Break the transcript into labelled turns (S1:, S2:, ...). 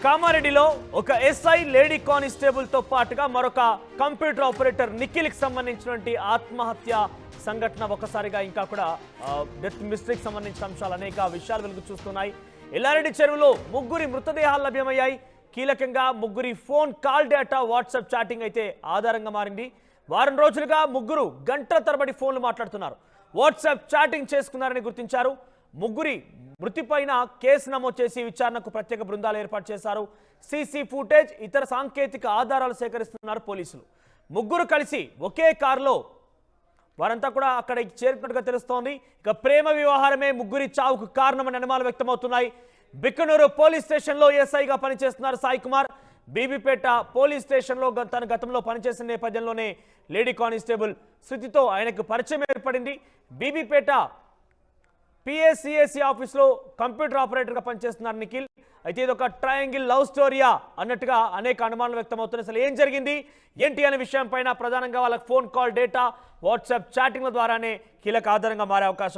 S1: కామారెడ్డిలో ఒక SI lady constable తో పాటుగా మరొక కంప్యూటర్ ఆపరేటర్ నిఖిల్కి సంబంధించినటువంటి ఆత్మహత్య సంఘటన ఒకసారిగా ఇంకా కూడా డెత్ మిస్టరీకి సంబంధించిన అంశాలు అనేక విషయాలు వెలుగు చూస్తున్నాయి. ఎల్లారెడ్డి చెరువులో ముగ్గురి మృతదేహాలు లభ్యమయ్యాయి. కీలకంగా ముగ్గురి phone call data WhatsApp chatting అయితే ఆధారంగా మారింది. వారం రోజులుగా ముగ్గురు గంటల తరబడి ఫోన్లు మాట్లాడుతున్నారు, వాట్సాప్ చాటింగ్ చేసుకున్నారని గుర్తించారు. ముగ్గురి మృతిపైన కేసు నమోదు చేసి విచారణకు ప్రత్యేక బృందాలు ఏర్పాటు చేశారు. సీసీ ఫుటేజ్, ఇతర సాంకేతిక ఆధారాలు సేకరిస్తున్నారు పోలీసులు. ముగ్గురు కలిసి ఒకే కారులో వారంతా కూడా అక్కడికి చేరుకున్నట్టుగా తెలుస్తోంది. ఇక ప్రేమ వ్యవహారమే ముగ్గురి చావుకు కారణమని అనుమానాలు వ్యక్తమవుతున్నాయి. బిక్కనూరు పోలీస్ స్టేషన్లో ఎస్ఐగా పనిచేస్తున్నారు సాయి కుమార్. బీబీపేట పోలీస్ స్టేషన్లో తన గతంలో పనిచేసిన నేపథ్యంలోనే లేడీ కానిస్టేబుల్ శృతితో ఆయనకు పరిచయం ఏర్పడింది. బీబీపేట పిఎస్సిఎస్సి ఆఫీస్లో కంప్యూటర్ ఆపరేటర్గా పనిచేస్తున్నారు నిఖిల్. అయితే ఇది ఒక ట్రయాంగిల్ లవ్ స్టోరీయా అన్నట్టుగా అనేక అనుమానాలు వ్యక్తమవుతున్నాయి. అసలు ఏం జరిగింది ఏంటి అనే విషయం పైన ప్రధానంగా వాళ్ళకి ఫోన్ కాల్ డేటా, వాట్సాప్ చాటింగ్ల ద్వారానే కీలక ఆధారంగా మారే అవకాశం